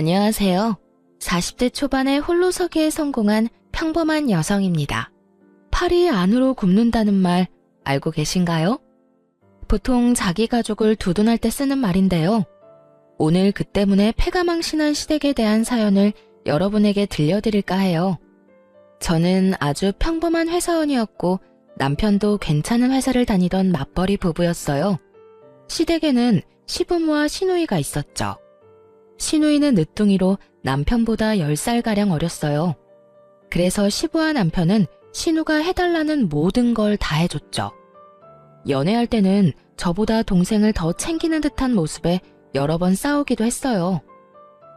안녕하세요. 40대 초반에 홀로서기에 성공한 평범한 여성입니다. 팔이 안으로 굽는다는 말 알고 계신가요? 보통 자기 가족을 두둔할 때 쓰는 말인데요. 오늘 그 때문에 패가망신한 시댁에 대한 사연을 여러분에게 들려드릴까 해요. 저는 아주 평범한 회사원이었고 남편도 괜찮은 회사를 다니던 맞벌이 부부였어요. 시댁에는 시부모와 시누이가 있었죠. 시누이는 늦둥이로 남편보다 10살가량 어렸어요. 그래서 시부와 남편은 시누가 해달라는 모든 걸 다 해줬죠. 연애할 때는 저보다 동생을 더 챙기는 듯한 모습에 여러 번 싸우기도 했어요.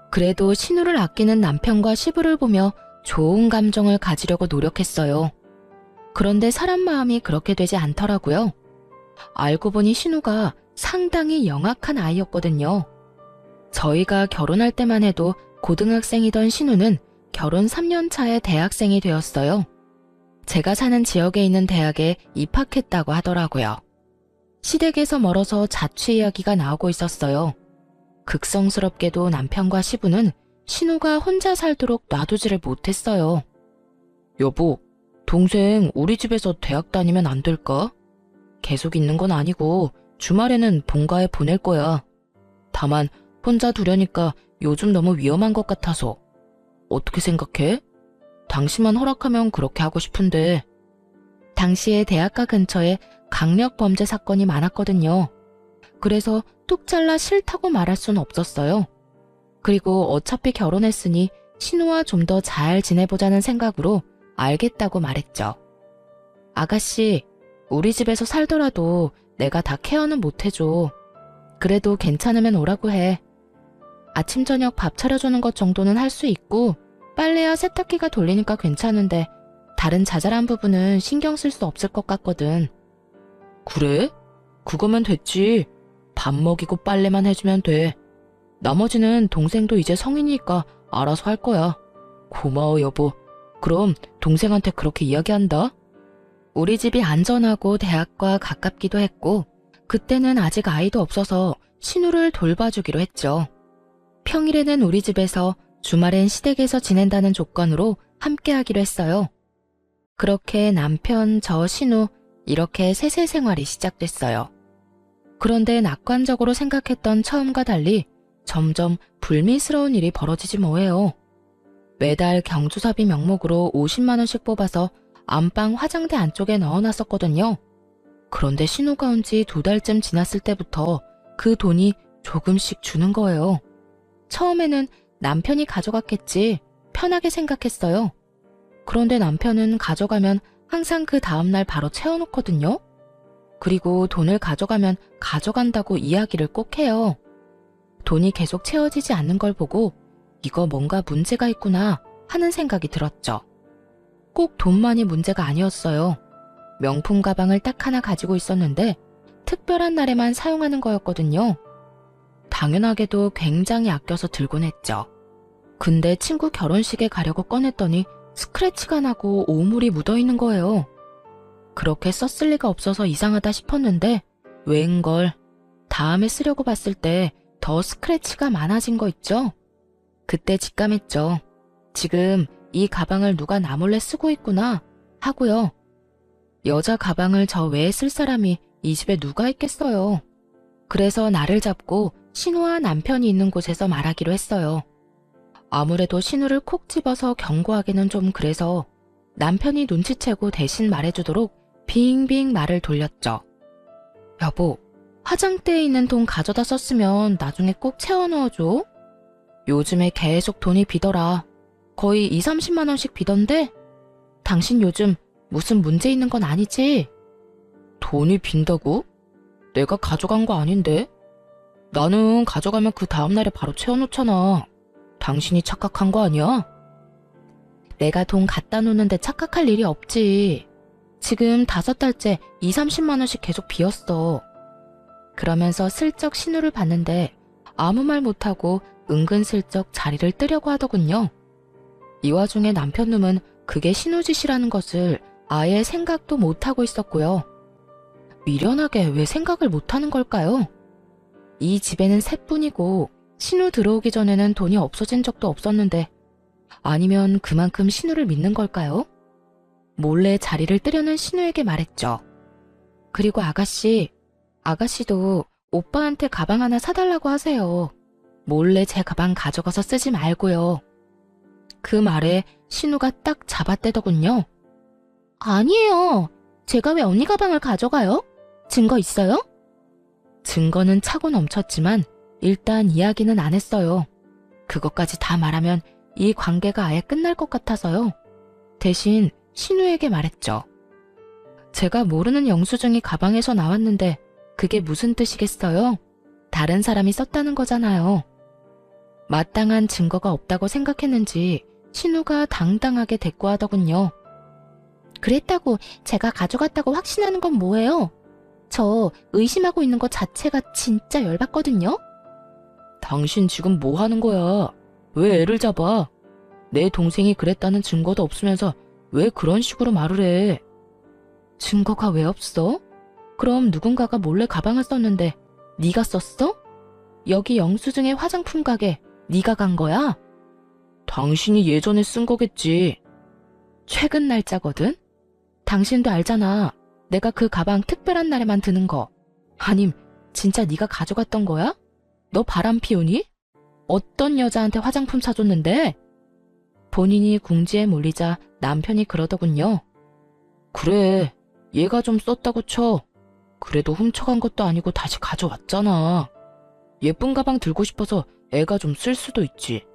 그래도 시누를 아끼는 남편과 시부를 보며 좋은 감정을 가지려고 노력했어요. 그런데 사람 마음이 그렇게 되지 않더라고요. 알고 보니 시누가 상당히 영악한 아이였거든요. 저희가 결혼할 때만 해도 고등학생이던 시누는 결혼 3년 차에 대학생이 되었어요. 제가 사는 지역에 있는 대학에 입학했다고 하더라고요. 시댁에서 멀어서 자취 이야기가 나오고 있었어요. 극성스럽게도 남편과 시부는 시누가 혼자 살도록 놔두지를 못했어요. 여보, 동생 우리 집에서 대학 다니면 안 될까? 계속 있는 건 아니고 주말에는 본가에 보낼 거야. 다만 혼자 두려니까 요즘 너무 위험한 것 같아서. 어떻게 생각해? 당신만 허락하면 그렇게 하고 싶은데. 당시에 대학가 근처에 강력 범죄 사건이 많았거든요. 그래서 뚝 잘라 싫다고 말할 순 없었어요. 그리고 어차피 결혼했으니 신우와 좀 더 잘 지내보자는 생각으로 알겠다고 말했죠. 아가씨, 우리 집에서 살더라도 내가 다 케어는 못해줘. 그래도 괜찮으면 오라고 해. 아침 저녁 밥 차려주는 것 정도는 할 수 있고 빨래야 세탁기가 돌리니까 괜찮은데 다른 자잘한 부분은 신경 쓸 수 없을 것 같거든. 그래? 그거면 됐지. 밥 먹이고 빨래만 해주면 돼. 나머지는 동생도 이제 성인이니까 알아서 할 거야. 고마워 여보. 그럼 동생한테 그렇게 이야기한다. 우리 집이 안전하고 대학과 가깝기도 했고 그때는 아직 아이도 없어서 신우를 돌봐주기로 했죠. 평일에는 우리 집에서 주말엔 시댁에서 지낸다는 조건으로 함께 하기로 했어요. 그렇게 남편, 저, 신우 이렇게 셋의 생활이 시작됐어요. 그런데 낙관적으로 생각했던 처음과 달리 점점 불미스러운 일이 벌어지지 뭐예요. 매달 경조사비 명목으로 50만 원씩 뽑아서 안방 화장대 안쪽에 넣어놨었거든요. 그런데 신우가 온 지 2달쯤 지났을 때부터 그 돈이 조금씩 주는 거예요. 처음에는 남편이 가져갔겠지 편하게 생각했어요. 그런데 남편은 가져가면 항상 그 다음날 바로 채워놓거든요. 그리고 돈을 가져가면 가져간다고 이야기를 꼭 해요. 돈이 계속 채워지지 않는 걸 보고 이거 뭔가 문제가 있구나 하는 생각이 들었죠. 꼭 돈만이 문제가 아니었어요. 명품 가방을 딱 하나 가지고 있었는데 특별한 날에만 사용하는 거였거든요. 당연하게도 굉장히 아껴서 들곤 했죠. 근데 친구 결혼식에 가려고 꺼냈더니 스크래치가 나고 오물이 묻어있는 거예요. 그렇게 썼을 리가 없어서 이상하다 싶었는데 웬걸 다음에 쓰려고 봤을 때 더 스크래치가 많아진 거 있죠? 그때 직감했죠. 지금 이 가방을 누가 나 몰래 쓰고 있구나 하고요. 여자 가방을 저 외에 쓸 사람이 이 집에 누가 있겠어요. 그래서 나를 잡고 신우와 남편이 있는 곳에서 말하기로 했어요. 아무래도 신우를 콕 집어서 경고하기는 좀 그래서 남편이 눈치채고 대신 말해주도록 빙빙 말을 돌렸죠. 여보, 화장대에 있는 돈 가져다 썼으면 나중에 꼭 채워 넣어줘. 요즘에 계속 돈이 비더라. 거의 2, 30만 원씩 비던데? 당신 요즘 무슨 문제 있는 건 아니지? 돈이 빈다고? 내가 가져간 거 아닌데? 나는 가져가면 그 다음날에 바로 채워놓잖아. 당신이 착각한 거 아니야? 내가 돈 갖다 놓는데 착각할 일이 없지. 지금 5달째 2, 30만 원씩 계속 비었어. 그러면서 슬쩍 신우를 봤는데 아무 말 못하고 은근슬쩍 자리를 뜨려고 하더군요. 이 와중에 남편 놈은 그게 신우 짓이라는 것을 아예 생각도 못하고 있었고요. 미련하게 왜 생각을 못하는 걸까요? 이 집에는 셋뿐이고 신우 들어오기 전에는 돈이 없어진 적도 없었는데 아니면 그만큼 신우를 믿는 걸까요? 몰래 자리를 뜨려는 신우에게 말했죠. 그리고 아가씨도 오빠한테 가방 하나 사달라고 하세요. 몰래 제 가방 가져가서 쓰지 말고요. 그 말에 신우가 딱 잡아떼더군요. 아니에요. 제가 왜 언니 가방을 가져가요? 증거 있어요? 증거는 차고 넘쳤지만 일단 이야기는 안 했어요. 그것까지 다 말하면 이 관계가 아예 끝날 것 같아서요. 대신 신우에게 말했죠. 제가 모르는 영수증이 가방에서 나왔는데 그게 무슨 뜻이겠어요? 다른 사람이 썼다는 거잖아요. 마땅한 증거가 없다고 생각했는지 신우가 당당하게 대꾸하더군요. 그랬다고 제가 가져갔다고 확신하는 건 뭐예요? 저 의심하고 있는 것 자체가 진짜 열받거든요? 당신 지금 뭐 하는 거야? 왜 애를 잡아? 내 동생이 그랬다는 증거도 없으면서 왜 그런 식으로 말을 해? 증거가 왜 없어? 그럼 누군가가 몰래 가방을 썼는데 네가 썼어? 여기 영수증의 화장품 가게 네가 간 거야? 당신이 예전에 쓴 거겠지. 최근 날짜거든? 당신도 알잖아. 내가 그 가방 특별한 날에만 드는 거. 아님 진짜 네가 가져갔던 거야? 너 바람 피우니? 어떤 여자한테 화장품 사줬는데? 본인이 궁지에 몰리자 남편이 그러더군요. 그래, 얘가 좀 썼다고 쳐. 그래도 훔쳐간 것도 아니고 다시 가져왔잖아. 예쁜 가방 들고 싶어서 애가 좀 쓸 수도 있지.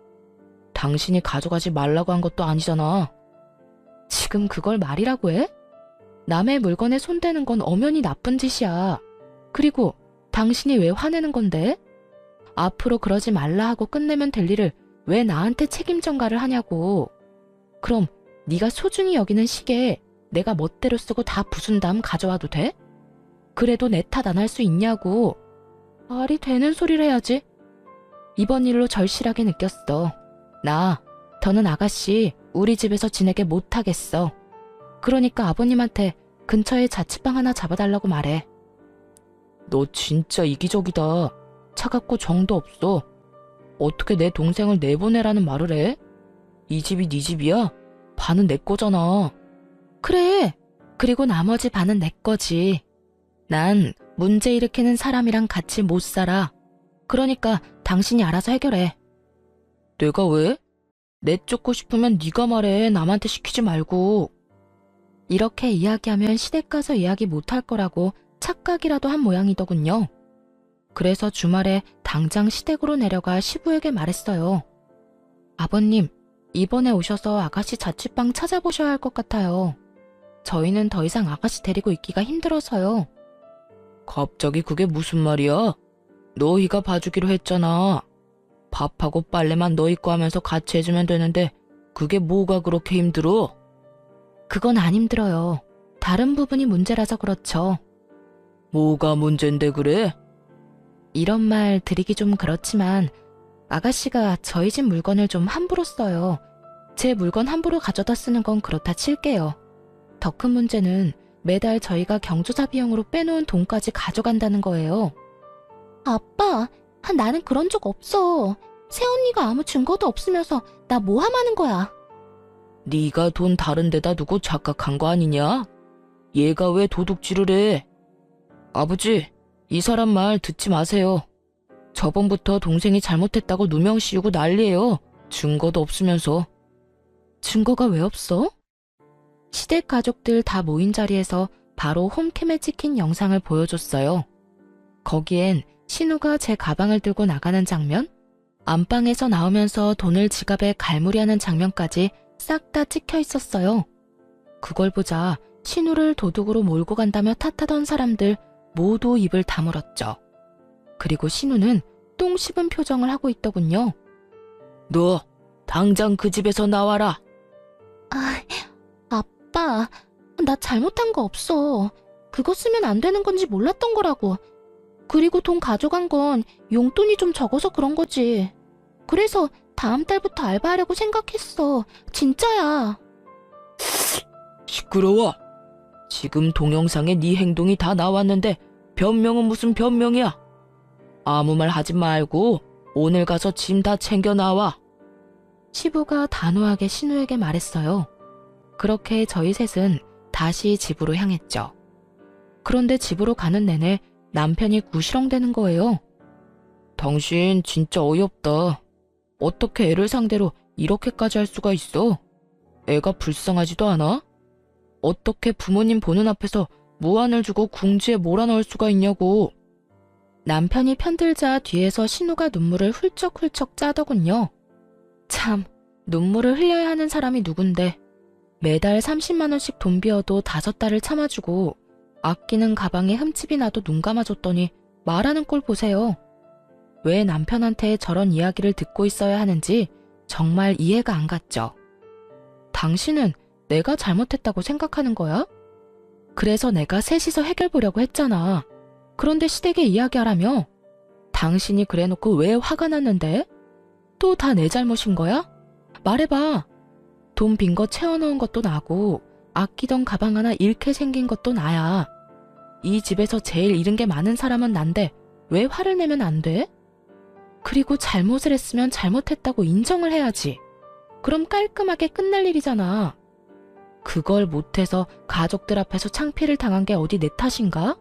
당신이 가져가지 말라고 한 것도 아니잖아. 지금 그걸 말이라고 해? 남의 물건에 손대는 건 엄연히 나쁜 짓이야. 그리고 당신이 왜 화내는 건데? 앞으로 그러지 말라 하고 끝내면 될 일을 왜 나한테 책임 전가를 하냐고. 그럼 네가 소중히 여기는 시계 내가 멋대로 쓰고 다 부순 다음 가져와도 돼? 그래도 내 탓 안 할 수 있냐고. 말이 되는 소리를 해야지. 이번 일로 절실하게 느꼈어. 더는 아가씨 우리 집에서 지내게 못하겠어. 그러니까 아버님한테 근처에 자취방 하나 잡아달라고 말해. 너 진짜 이기적이다. 차갑고 정도 없어. 어떻게 내 동생을 내보내라는 말을 해? 이 집이 네 집이야? 반은 내 거잖아. 그래. 그리고 나머지 반은 내 거지. 난 문제 일으키는 사람이랑 같이 못 살아. 그러니까 당신이 알아서 해결해. 내가 왜? 내쫓고 싶으면 네가 말해. 남한테 시키지 말고. 이렇게 이야기하면 시댁 가서 이야기 못할 거라고 착각이라도 한 모양이더군요. 그래서 주말에 당장 시댁으로 내려가 시부에게 말했어요. 아버님, 이번에 오셔서 아가씨 자취방 찾아보셔야 할 것 같아요. 저희는 더 이상 아가씨 데리고 있기가 힘들어서요. 갑자기 그게 무슨 말이야? 너희가 봐주기로 했잖아. 밥하고 빨래만 너희 거 하면서 같이 해주면 되는데 그게 뭐가 그렇게 힘들어? 그건 안 힘들어요. 다른 부분이 문제라서 그렇죠. 뭐가 문제인데 그래? 이런 말 드리기 좀 그렇지만 아가씨가 저희 집 물건을 좀 함부로 써요. 제 물건 함부로 가져다 쓰는 건 그렇다 칠게요. 더 큰 문제는 매달 저희가 경조사 비용으로 빼놓은 돈까지 가져간다는 거예요. 아빠, 나는 그런 적 없어. 새언니가 아무 증거도 없으면서 나 모함하는 거야. 네가 돈 다른 데다 두고 착각한 거 아니냐? 얘가 왜 도둑질을 해? 아버지, 이 사람 말 듣지 마세요. 저번부터 동생이 잘못했다고 누명 씌우고 난리예요. 증거도 없으면서. 증거가 왜 없어? 시댁 가족들 다 모인 자리에서 바로 홈캠에 찍힌 영상을 보여줬어요. 거기엔 신우가 제 가방을 들고 나가는 장면, 안방에서 나오면서 돈을 지갑에 갈무리하는 장면까지 싹 다 찍혀 있었어요. 그걸 보자 신우를 도둑으로 몰고 간다며 탓하던 사람들 모두 입을 다물었죠. 그리고 신우는 똥 씹은 표정을 하고 있더군요. 너 당장 그 집에서 나와라. 아빠, 나 잘못한 거 없어. 그거 쓰면 안 되는 건지 몰랐던 거라고. 그리고 돈 가져간 건 용돈이 좀 적어서 그런 거지. 그래서 다음 달부터 알바하려고 생각했어. 진짜야. 시끄러워. 지금 동영상에 네 행동이 다 나왔는데 변명은 무슨 변명이야. 아무 말 하지 말고 오늘 가서 짐 다 챙겨 나와. 시부가 단호하게 신우에게 말했어요. 그렇게 저희 셋은 다시 집으로 향했죠. 그런데 집으로 가는 내내 남편이 구시렁대는 거예요. 당신 진짜 어이없다. 어떻게 애를 상대로 이렇게까지 할 수가 있어? 애가 불쌍하지도 않아? 어떻게 부모님 보는 앞에서 무안을 주고 궁지에 몰아넣을 수가 있냐고. 남편이 편들자 뒤에서 신우가 눈물을 훌쩍훌쩍 짜더군요. 참, 눈물을 흘려야 하는 사람이 누군데. 매달 30만 원씩 돈 비어도 5달을 참아주고 아끼는 가방에 흠집이 나도 눈 감아줬더니 말하는 꼴 보세요. 왜 남편한테 저런 이야기를 듣고 있어야 하는지 정말 이해가 안 갔죠. 당신은 내가 잘못했다고 생각하는 거야? 그래서 내가 셋이서 해결 보려고 했잖아. 그런데 시댁에 이야기하라며? 당신이 그래놓고 왜 화가 났는데? 또 다 내 잘못인 거야? 말해봐. 돈 빈 거 채워넣은 것도 나고 아끼던 가방 하나 잃게 생긴 것도 나야. 이 집에서 제일 잃은 게 많은 사람은 난데 왜 화를 내면 안 돼? 그리고 잘못을 했으면 잘못했다고 인정을 해야지. 그럼 깔끔하게 끝날 일이잖아. 그걸 못해서 가족들 앞에서 창피를 당한 게 어디 내 탓인가?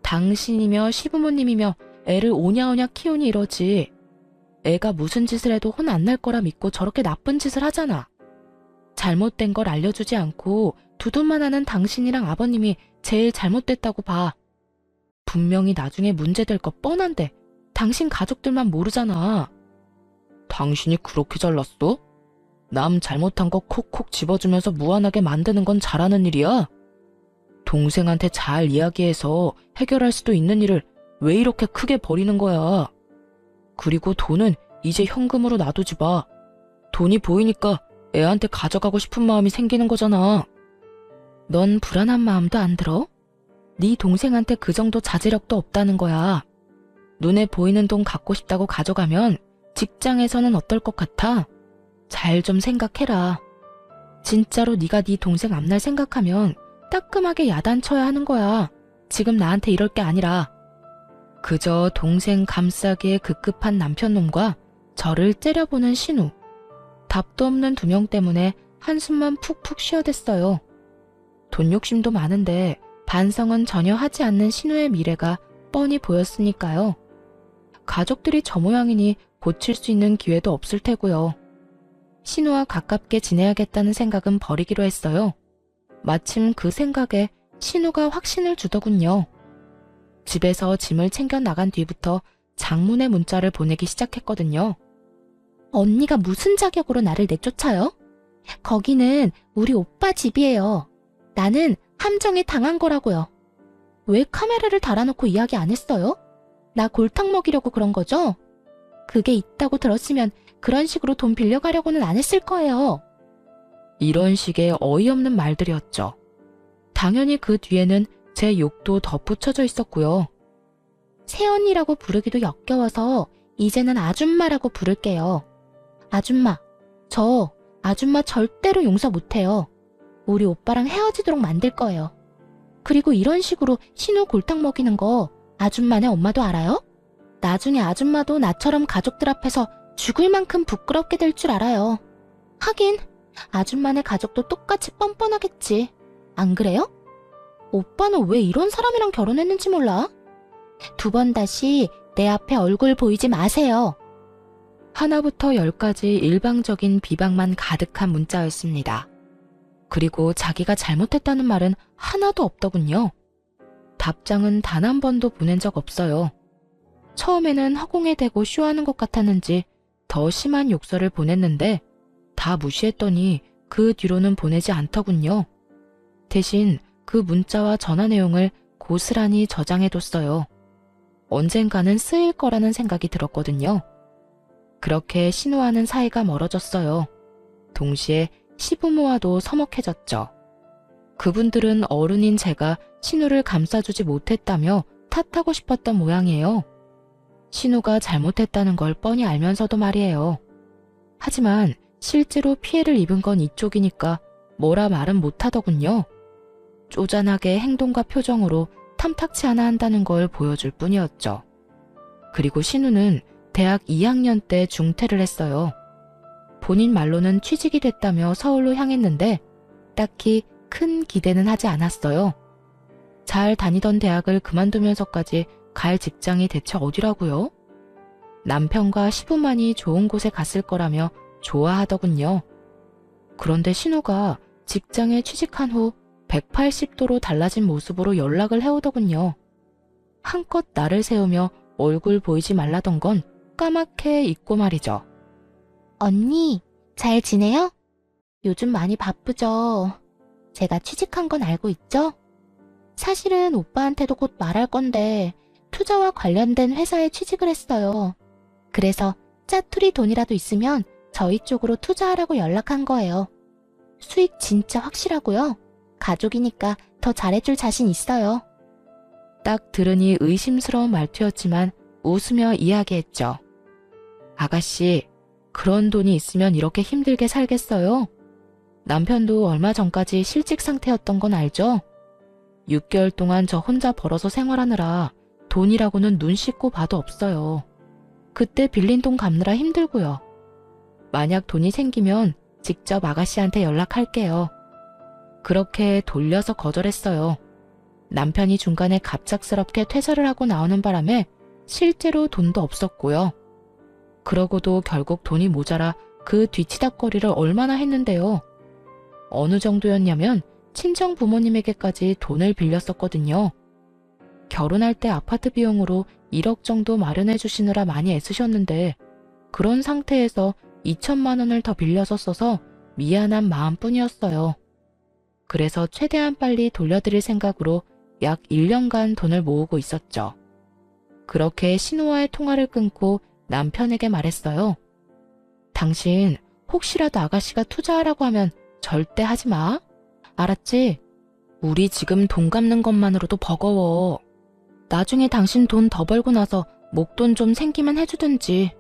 당신이며 시부모님이며 애를 오냐오냐 키우니 이러지. 애가 무슨 짓을 해도 혼 안 날 거라 믿고 저렇게 나쁜 짓을 하잖아. 잘못된 걸 알려주지 않고 두둔만 하는 당신이랑 아버님이 제일 잘못됐다고 봐. 분명히 나중에 문제될 거 뻔한데 당신 가족들만 모르잖아. 당신이 그렇게 잘났어? 남 잘못한 거 콕콕 집어주면서 무안하게 만드는 건 잘하는 일이야? 동생한테 잘 이야기해서 해결할 수도 있는 일을 왜 이렇게 크게 버리는 거야? 그리고 돈은 이제 현금으로 놔두지 마. 돈이 보이니까 애한테 가져가고 싶은 마음이 생기는 거잖아. 넌 불안한 마음도 안 들어? 네 동생한테 그 정도 자제력도 없다는 거야. 눈에 보이는 돈 갖고 싶다고 가져가면 직장에서는 어떨 것 같아? 잘 좀 생각해라. 진짜로 네가 네 동생 앞날 생각하면 따끔하게 야단쳐야 하는 거야. 지금 나한테 이럴 게 아니라. 그저 동생 감싸기에 급급한 남편놈과 저를 째려보는 신우. 답도 없는 두 명 때문에 한숨만 푹푹 쉬어댔어요. 돈 욕심도 많은데 반성은 전혀 하지 않는 신우의 미래가 뻔히 보였으니까요. 가족들이 저 모양이니 고칠 수 있는 기회도 없을 테고요. 신우와 가깝게 지내야겠다는 생각은 버리기로 했어요. 마침 그 생각에 신우가 확신을 주더군요. 집에서 짐을 챙겨 나간 뒤부터 장문의 문자를 보내기 시작했거든요. 언니가 무슨 자격으로 나를 내쫓아요? 거기는 우리 오빠 집이에요. 나는 함정에 당한 거라고요. 왜 카메라를 달아놓고 이야기 안 했어요? 나 골탕 먹이려고 그런 거죠? 그게 있다고 들었으면 그런 식으로 돈 빌려가려고는 안 했을 거예요. 이런 식의 어이없는 말들이었죠. 당연히 그 뒤에는 제 욕도 덧붙여져 있었고요. 새언니라고 부르기도 역겨워서 이제는 아줌마라고 부를게요. 아줌마, 저 아줌마 절대로 용서 못해요. 우리 오빠랑 헤어지도록 만들 거예요. 그리고 이런 식으로 신우 골탕 먹이는 거 아줌마네 엄마도 알아요? 나중에 아줌마도 나처럼 가족들 앞에서 죽을 만큼 부끄럽게 될 줄 알아요. 하긴 아줌마네 가족도 똑같이 뻔뻔하겠지. 안 그래요? 오빠는 왜 이런 사람이랑 결혼했는지 몰라? 2번 다시 내 앞에 얼굴 보이지 마세요. 하나부터 10까지 일방적인 비방만 가득한 문자였습니다. 그리고 자기가 잘못했다는 말은 하나도 없더군요. 답장은 단 한 번도 보낸 적 없어요. 처음에는 허공에 대고 쇼하는 것 같았는지 더 심한 욕설을 보냈는데 다 무시했더니 그 뒤로는 보내지 않더군요. 대신 그 문자와 전화 내용을 고스란히 저장해뒀어요. 언젠가는 쓰일 거라는 생각이 들었거든요. 그렇게 신우와는 사이가 멀어졌어요. 동시에 시부모와도 서먹해졌죠. 그분들은 어른인 제가 신우를 감싸주지 못했다며 탓하고 싶었던 모양이에요. 신우가 잘못했다는 걸 뻔히 알면서도 말이에요. 하지만 실제로 피해를 입은 건 이쪽이니까 뭐라 말은 못하더군요. 쪼잔하게 행동과 표정으로 탐탁치 않아 한다는 걸 보여줄 뿐이었죠. 그리고 신우는 대학 2학년 때 중퇴를 했어요. 본인 말로는 취직이 됐다며 서울로 향했는데 딱히 큰 기대는 하지 않았어요. 잘 다니던 대학을 그만두면서까지 갈 직장이 대체 어디라고요? 남편과 시부만이 좋은 곳에 갔을 거라며 좋아하더군요. 그런데 신우가 직장에 취직한 후 180도로 달라진 모습으로 연락을 해오더군요. 한껏 나를 세우며 얼굴 보이지 말라던 건 까맣게 잊고 말이죠. 언니, 잘 지내요? 요즘 많이 바쁘죠? 제가 취직한 건 알고 있죠? 사실은 오빠한테도 곧 말할 건데 투자와 관련된 회사에 취직을 했어요. 그래서 짜투리 돈이라도 있으면 저희 쪽으로 투자하라고 연락한 거예요. 수익 진짜 확실하고요. 가족이니까 더 잘해줄 자신 있어요. 딱 들으니 의심스러운 말투였지만 웃으며 이야기했죠. 아가씨, 그런 돈이 있으면 이렇게 힘들게 살겠어요? 남편도 얼마 전까지 실직 상태였던 건 알죠? 6개월 동안 저 혼자 벌어서 생활하느라 돈이라고는 눈 씻고 봐도 없어요. 그때 빌린 돈 갚느라 힘들고요. 만약 돈이 생기면 직접 아가씨한테 연락할게요. 그렇게 돌려서 거절했어요. 남편이 중간에 갑작스럽게 퇴사를 하고 나오는 바람에 실제로 돈도 없었고요. 그러고도 결국 돈이 모자라 그 뒤치다꺼리를 얼마나 했는데요. 어느 정도였냐면 친정 부모님에게까지 돈을 빌렸었거든요. 결혼할 때 아파트 비용으로 1억 정도 마련해 주시느라 많이 애쓰셨는데 그런 상태에서 2천만 원을 더 빌려서 써서 미안한 마음뿐이었어요. 그래서 최대한 빨리 돌려드릴 생각으로 약 1년간 돈을 모으고 있었죠. 그렇게 신우와의 통화를 끊고 남편에게 말했어요. 당신 혹시라도 아가씨가 투자하라고 하면 절대 하지 마. 알았지? 우리 지금 돈 갚는 것만으로도 버거워. 나중에 당신 돈 더 벌고 나서 목돈 좀 생기면 해주든지.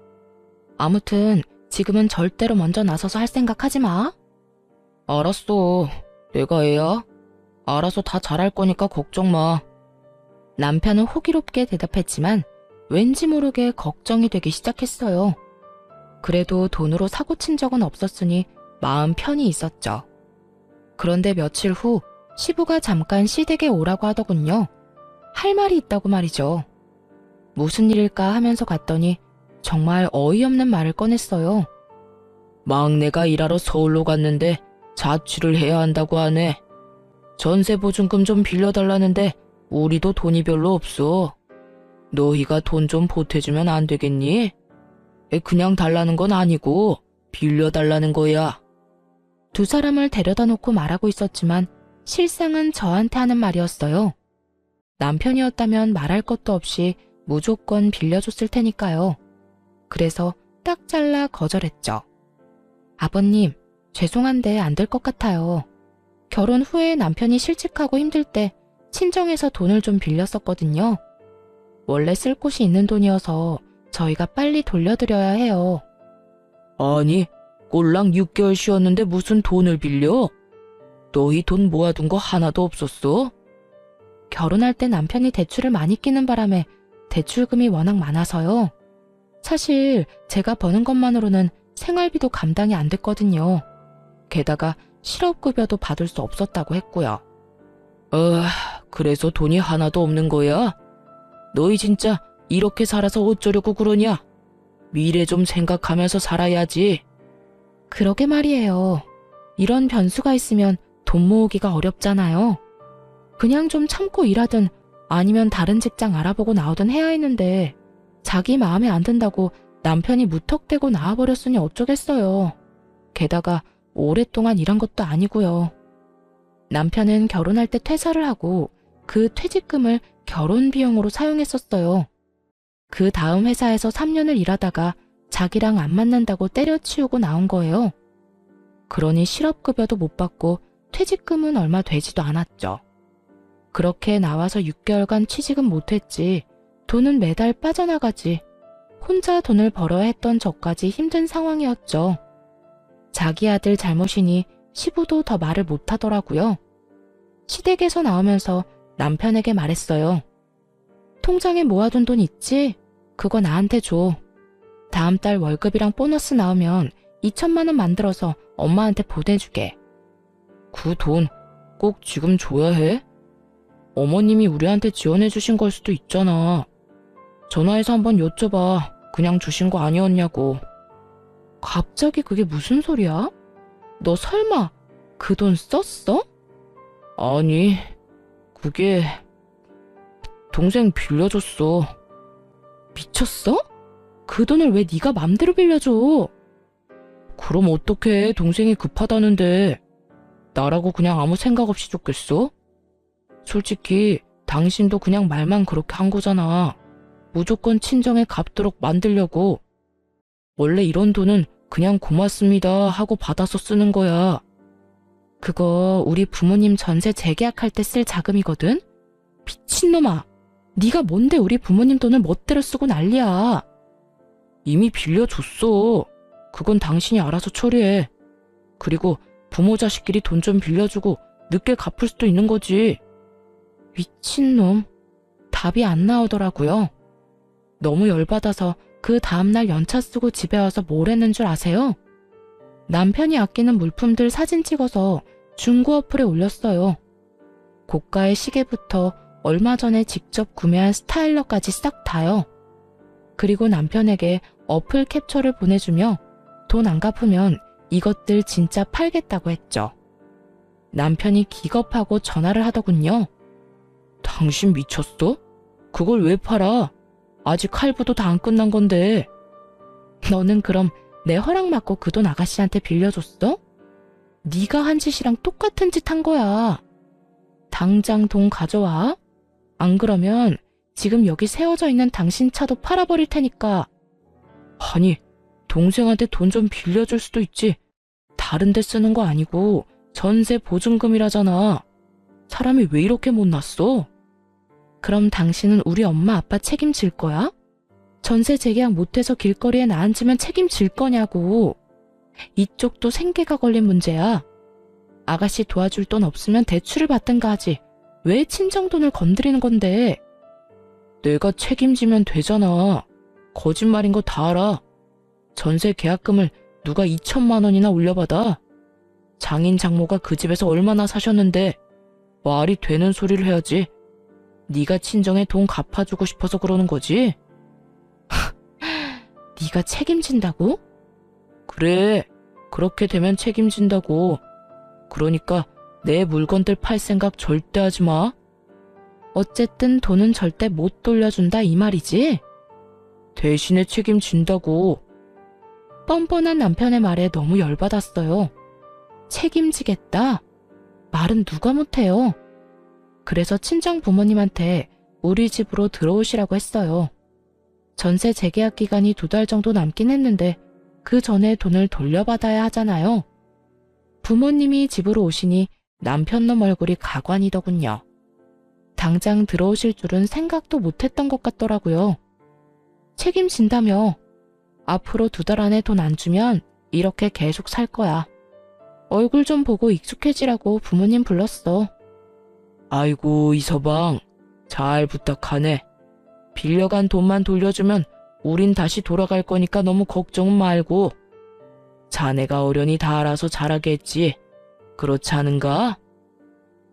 아무튼 지금은 절대로 먼저 나서서 할 생각 하지 마. 알았어. 내가 애야? 알아서 다 잘할 거니까 걱정 마. 남편은 호기롭게 대답했지만 왠지 모르게 걱정이 되기 시작했어요. 그래도 돈으로 사고 친 적은 없었으니 마음 편히 있었죠. 그런데 며칠 후 시부가 잠깐 시댁에 오라고 하더군요. 할 말이 있다고 말이죠. 무슨 일일까 하면서 갔더니 정말 어이없는 말을 꺼냈어요. 막내가 일하러 서울로 갔는데 자취를 해야 한다고 하네. 전세보증금 좀 빌려달라는데 우리도 돈이 별로 없어. 너희가 돈 좀 보태주면 안 되겠니? 그냥 달라는 건 아니고 빌려달라는 거야. 두 사람을 데려다 놓고 말하고 있었지만 실상은 저한테 하는 말이었어요. 남편이었다면 말할 것도 없이 무조건 빌려줬을 테니까요. 그래서 딱 잘라 거절했죠. 아버님, 죄송한데 안 될 것 같아요. 결혼 후에 남편이 실직하고 힘들 때 친정에서 돈을 좀 빌렸었거든요. 원래 쓸 곳이 있는 돈이어서 저희가 빨리 돌려드려야 해요. 아니, 꼴랑 6개월 쉬었는데 무슨 돈을 빌려? 너희 돈 모아둔 거 하나도 없었어? 결혼할 때 남편이 대출을 많이 끼는 바람에 대출금이 워낙 많아서요. 사실 제가 버는 것만으로는 생활비도 감당이 안 됐거든요. 게다가 실업급여도 받을 수 없었다고 했고요. 그래서 돈이 하나도 없는 거야? 너희 진짜 이렇게 살아서 어쩌려고 그러냐? 미래 좀 생각하면서 살아야지. 그러게 말이에요. 이런 변수가 있으면 돈 모으기가 어렵잖아요. 그냥 좀 참고 일하든 아니면 다른 직장 알아보고 나오든 해야 했는데 자기 마음에 안 든다고 남편이 무턱대고 나와버렸으니 어쩌겠어요. 게다가 오랫동안 일한 것도 아니고요. 남편은 결혼할 때 퇴사를 하고 그 퇴직금을 결혼 비용으로 사용했었어요. 그 다음 회사에서 3년을 일하다가 자기랑 안 맞는다고 때려치우고 나온 거예요. 그러니 실업급여도 못 받고 퇴직금은 얼마 되지도 않았죠. 그렇게 나와서 6개월간 취직은 못했지. 돈은 매달 빠져나가지. 혼자 돈을 벌어야 했던 저까지 힘든 상황이었죠. 자기 아들 잘못이니 시부도 더 말을 못하더라고요. 시댁에서 나오면서 남편에게 말했어요. 통장에 모아둔 돈 있지? 그거 나한테 줘. 다음 달 월급이랑 보너스 나오면 2천만 원 만들어서 엄마한테 보내주게. 그 돈 꼭 지금 줘야 해? 어머님이 우리한테 지원해 주신 걸 수도 있잖아. 전화해서 한번 여쭤봐. 그냥 주신 거 아니었냐고. 갑자기 그게 무슨 소리야? 너 설마 그 돈 썼어? 아니, 그게 동생 빌려줬어. 미쳤어? 그 돈을 왜 네가 맘대로 빌려줘? 그럼 어떡해, 동생이 급하다는데. 나라고 그냥 아무 생각 없이 줬겠어? 솔직히 당신도 그냥 말만 그렇게 한 거잖아. 무조건 친정에 갚도록 만들려고. 원래 이런 돈은 그냥 고맙습니다 하고 받아서 쓰는 거야. 그거 우리 부모님 전세 재계약할 때 쓸 자금이거든? 미친놈아. 네가 뭔데 우리 부모님 돈을 멋대로 쓰고 난리야. 이미 빌려줬어. 그건 당신이 알아서 처리해. 그리고 부모 자식끼리 돈 좀 빌려주고 늦게 갚을 수도 있는 거지. 미친놈. 답이 안 나오더라고요. 너무 열받아서 그 다음날 연차 쓰고 집에 와서 뭘 했는 줄 아세요? 남편이 아끼는 물품들 사진 찍어서 중고 어플에 올렸어요. 고가의 시계부터 얼마 전에 직접 구매한 스타일러까지 싹 다요. 그리고 남편에게 어플 캡처를 보내주며 돈 안 갚으면 이것들 진짜 팔겠다고 했죠. 남편이 기겁하고 전화를 하더군요. 당신 미쳤어? 그걸 왜 팔아? 아직 할부도 다 안 끝난 건데. 너는 그럼 내 허락 받고 그 돈 아가씨한테 빌려줬어? 네가 한 짓이랑 똑같은 짓 한 거야. 당장 돈 가져와. 안 그러면 지금 여기 세워져 있는 당신 차도 팔아버릴 테니까. 아니, 동생한테 돈 좀 빌려줄 수도 있지. 다른 데 쓰는 거 아니고 전세 보증금이라잖아. 사람이 왜 이렇게 못났어? 그럼 당신은 우리 엄마 아빠 책임질 거야? 전세 재계약 못해서 길거리에 나앉으면 책임질 거냐고. 이쪽도 생계가 걸린 문제야. 아가씨 도와줄 돈 없으면 대출을 받든가 하지. 왜 친정돈을 건드리는 건데? 내가 책임지면 되잖아. 거짓말인 거 다 알아. 전세 계약금을 누가 2천만 원이나 올려받아? 장인 장모가 그 집에서 얼마나 사셨는데 말이 되는 소리를 해야지. 네가 친정에 돈 갚아주고 싶어서 그러는 거지? 네가 책임진다고? 그래, 그렇게 되면 책임진다고. 그러니까 내 물건들 팔 생각 절대 하지 마. 어쨌든 돈은 절대 못 돌려준다 이 말이지? 대신에 책임진다고. 뻔뻔한 남편의 말에 너무 열받았어요. 책임지겠다? 말은 누가 못해요. 그래서 친정 부모님한테 우리 집으로 들어오시라고 했어요. 전세 재계약 기간이 2달 정도 남긴 했는데 그 전에 돈을 돌려받아야 하잖아요. 부모님이 집으로 오시니 남편놈 얼굴이 가관이더군요. 당장 들어오실 줄은 생각도 못했던 것 같더라고요. 책임진다며. 앞으로 2달 안에 돈 안 주면 이렇게 계속 살 거야. 얼굴 좀 보고 익숙해지라고 부모님 불렀어. 아이고, 이서방. 잘 부탁하네. 빌려간 돈만 돌려주면 우린 다시 돌아갈 거니까 너무 걱정은 말고. 자네가 어련히 다 알아서 잘하게 했지. 그렇지 않은가?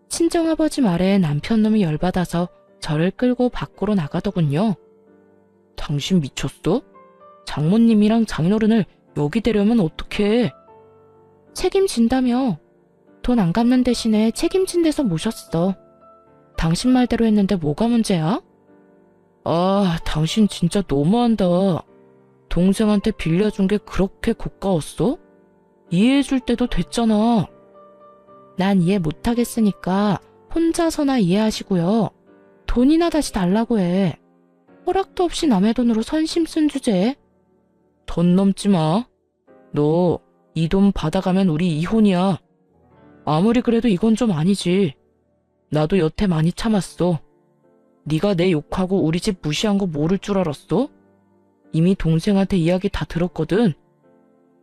친정아버지 말에 남편놈이 열받아서 저를 끌고 밖으로 나가더군요. 당신 미쳤어? 장모님이랑 장인어른을 여기 데려오면 어떡해? 책임진다며. 돈 안 갚는 대신에 책임진 데서 모셨어. 당신 말대로 했는데 뭐가 문제야? 아, 당신 진짜 너무한다. 동생한테 빌려준 게 그렇게 고가웠어? 이해해줄 때도 됐잖아. 난 이해 못하겠으니까 혼자서나 이해하시고요. 돈이나 다시 달라고 해. 허락도 없이 남의 돈으로 선심 쓴 주제에. 돈 넘지 마. 너 이 돈 받아가면 우리 이혼이야. 아무리 그래도 이건 좀 아니지. 나도 여태 많이 참았어. 네가 내 욕하고 우리 집 무시한 거 모를 줄 알았어? 이미 동생한테 이야기 다 들었거든.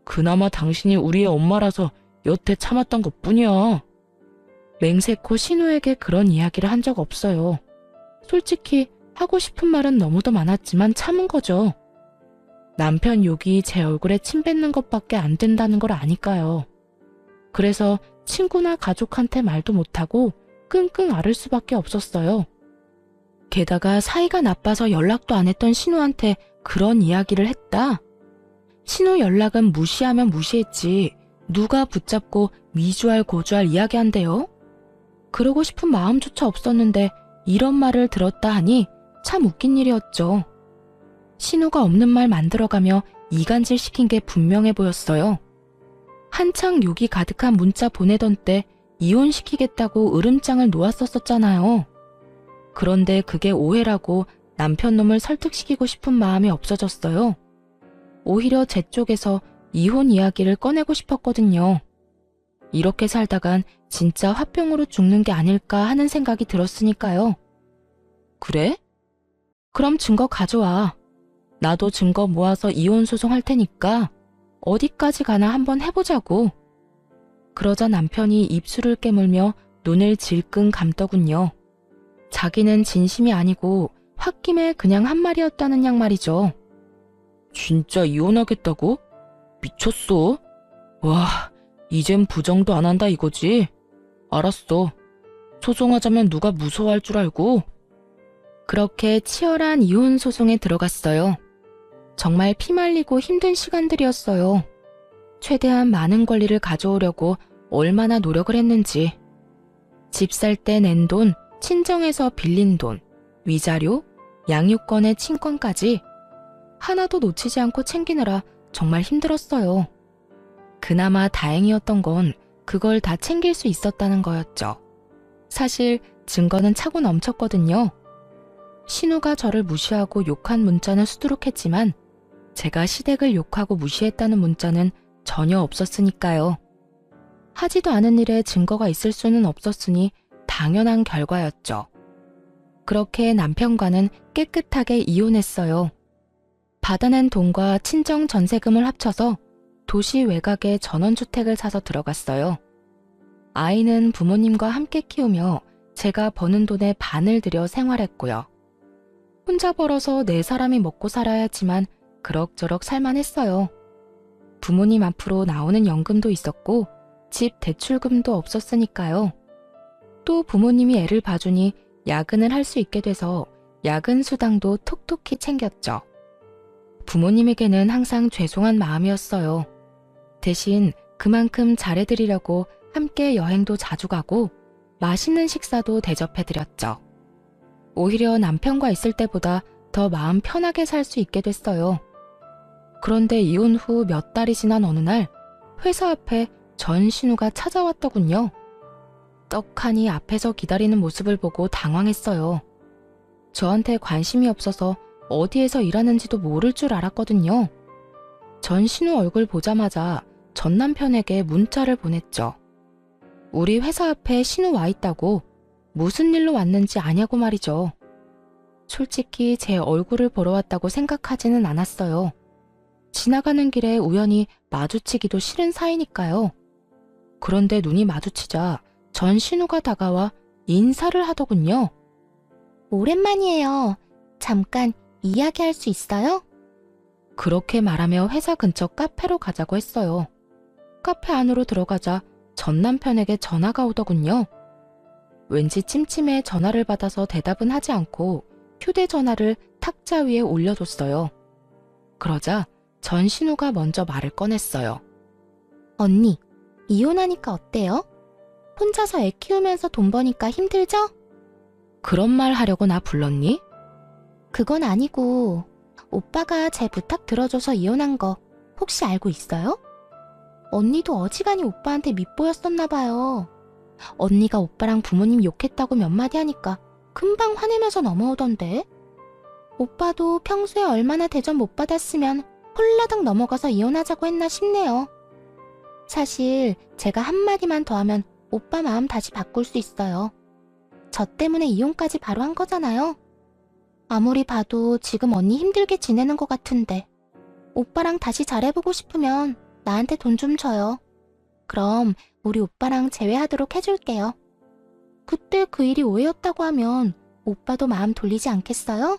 그나마 당신이 우리의 엄마라서 여태 참았던 것뿐이야. 맹세코 신우에게 그런 이야기를 한 적 없어요. 솔직히 하고 싶은 말은 너무도 많았지만 참은 거죠. 남편 욕이 제 얼굴에 침 뱉는 것밖에 안 된다는 걸 아니까요. 그래서 친구나 가족한테 말도 못하고 끙끙 앓을 수밖에 없었어요. 게다가 사이가 나빠서 연락도 안 했던 신우한테 그런 이야기를 했다? 신우 연락은 무시하면 무시했지 누가 붙잡고 미주알 고주알 이야기한대요? 그러고 싶은 마음조차 없었는데 이런 말을 들었다 하니 참 웃긴 일이었죠. 신우가 없는 말 만들어가며 이간질 시킨 게 분명해 보였어요. 한창 욕이 가득한 문자 보내던 때 이혼시키겠다고 으름장을 놓았었잖아요. 그런데 그게 오해라고 남편 놈을 설득시키고 싶은 마음이 없어졌어요. 오히려 제 쪽에서 이혼 이야기를 꺼내고 싶었거든요. 이렇게 살다간 진짜 화병으로 죽는 게 아닐까 하는 생각이 들었으니까요. 그래? 그럼 증거 가져와. 나도 증거 모아서 이혼 소송할 테니까 어디까지 가나 한번 해보자고. 그러자 남편이 입술을 깨물며 눈을 질끈 감더군요. 자기는 진심이 아니고 홧김에 그냥 한 말이었다는 양 말이죠. 진짜 이혼하겠다고? 미쳤어? 와, 이젠 부정도 안 한다 이거지? 알았어. 소송하자면 누가 무서워할 줄 알고? 그렇게 치열한 이혼 소송에 들어갔어요. 정말 피말리고 힘든 시간들이었어요. 최대한 많은 권리를 가져오려고 얼마나 노력을 했는지. 집 살 때 낸 돈, 친정에서 빌린 돈, 위자료, 양육권의 친권까지 하나도 놓치지 않고 챙기느라 정말 힘들었어요. 그나마 다행이었던 건 그걸 다 챙길 수 있었다는 거였죠. 사실 증거는 차고 넘쳤거든요. 신우가 저를 무시하고 욕한 문자는 수두룩했지만 제가 시댁을 욕하고 무시했다는 문자는 전혀 없었으니까요. 하지도 않은 일에 증거가 있을 수는 없었으니 당연한 결과였죠. 그렇게 남편과는 깨끗하게 이혼했어요. 받아낸 돈과 친정 전세금을 합쳐서 도시 외곽에 전원주택을 사서 들어갔어요. 아이는 부모님과 함께 키우며 제가 버는 돈의 반을 들여 생활했고요. 혼자 벌어서 네 사람이 먹고 살아야 했지만 그럭저럭 살만했어요. 부모님 앞으로 나오는 연금도 있었고 집 대출금도 없었으니까요. 또 부모님이 애를 봐주니 야근을 할 수 있게 돼서 야근 수당도 톡톡히 챙겼죠. 부모님에게는 항상 죄송한 마음이었어요. 대신 그만큼 잘해드리려고 함께 여행도 자주 가고 맛있는 식사도 대접해드렸죠. 오히려 남편과 있을 때보다 더 마음 편하게 살 수 있게 됐어요. 그런데 이혼 후 몇 달이 지난 어느 날 회사 앞에 전신우가 찾아왔더군요. 떡하니 앞에서 기다리는 모습을 보고 당황했어요. 저한테 관심이 없어서 어디에서 일하는지도 모를 줄 알았거든요. 전신우 얼굴 보자마자 전 남편에게 문자를 보냈죠. 우리 회사 앞에 신우 와 있다고 무슨 일로 왔는지 아냐고 말이죠. 솔직히 제 얼굴을 보러 왔다고 생각하지는 않았어요. 지나가는 길에 우연히 마주치기도 싫은 사이니까요. 그런데 눈이 마주치자 전신우가 다가와 인사를 하더군요. 오랜만이에요. 잠깐 이야기할 수 있어요? 그렇게 말하며 회사 근처 카페로 가자고 했어요. 카페 안으로 들어가자 전 남편에게 전화가 오더군요. 왠지 찜찜해 전화를 받아서 대답은 하지 않고 휴대전화를 탁자 위에 올려뒀어요. 그러자 전신우가 먼저 말을 꺼냈어요. 언니, 이혼하니까 어때요? 혼자서 애 키우면서 돈 버니까 힘들죠? 그런 말 하려고 나 불렀니? 그건 아니고 오빠가 제 부탁 들어줘서 이혼한 거 혹시 알고 있어요? 언니도 어지간히 오빠한테 밉보였었나 봐요. 언니가 오빠랑 부모님 욕했다고 몇 마디 하니까 금방 화내면서 넘어오던데. 오빠도 평소에 얼마나 대접 못 받았으면 홀라당 넘어가서 이혼하자고 했나 싶네요. 사실 제가 한마디만 더 하면 오빠 마음 다시 바꿀 수 있어요. 저 때문에 이혼까지 바로 한 거잖아요. 아무리 봐도 지금 언니 힘들게 지내는 것 같은데 오빠랑 다시 잘해보고 싶으면 나한테 돈 좀 줘요. 그럼 우리 오빠랑 재회하도록 해줄게요. 그때 그 일이 오해였다고 하면 오빠도 마음 돌리지 않겠어요?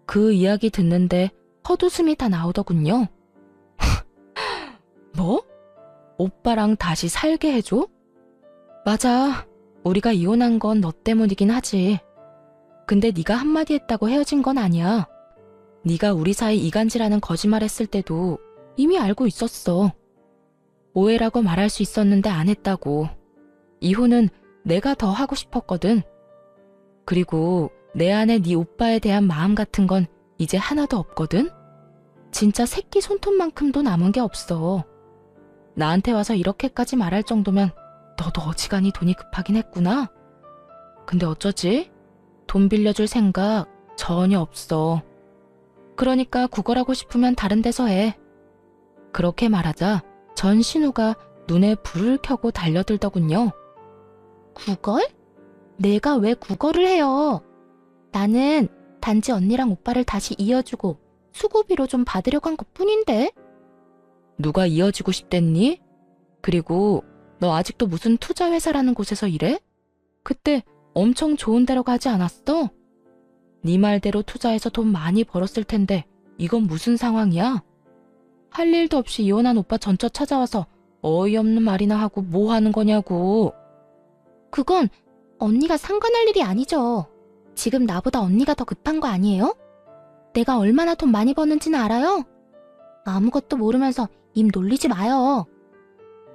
그 이야기 듣는데 헛웃음이 다 나오더군요. 뭐? 오빠랑 다시 살게 해줘? 맞아. 우리가 이혼한 건 너 때문이긴 하지. 근데 네가 한마디 했다고 헤어진 건 아니야. 네가 우리 사이 이간질하는 거짓말 했을 때도 이미 알고 있었어. 오해라고 말할 수 있었는데 안 했다고. 이혼은 내가 더 하고 싶었거든. 그리고 내 안에 네 오빠에 대한 마음 같은 건 이제 하나도 없거든? 진짜 새끼 손톱만큼도 남은 게 없어. 나한테 와서 이렇게까지 말할 정도면 너도 어지간히 돈이 급하긴 했구나. 근데 어쩌지? 돈 빌려줄 생각 전혀 없어. 그러니까 구걸하고 싶으면 다른 데서 해. 그렇게 말하자 전신우가 눈에 불을 켜고 달려들더군요. 구걸? 내가 왜 구걸을 해요? 나는 단지 언니랑 오빠를 다시 이어주고 수고비로 좀 받으려고 한 것뿐인데? 누가 이어지고 싶댔니? 그리고 너 아직도 무슨 투자회사라는 곳에서 일해? 그때 엄청 좋은 데로 가지 않았어? 네 말대로 투자해서 돈 많이 벌었을 텐데 이건 무슨 상황이야? 할 일도 없이 이혼한 오빠 전처 찾아와서 어이없는 말이나 하고 뭐 하는 거냐고. 그건 언니가 상관할 일이 아니죠. 지금 나보다 언니가 더 급한 거 아니에요? 내가 얼마나 돈 많이 버는지는 알아요? 아무것도 모르면서 입 놀리지 마요.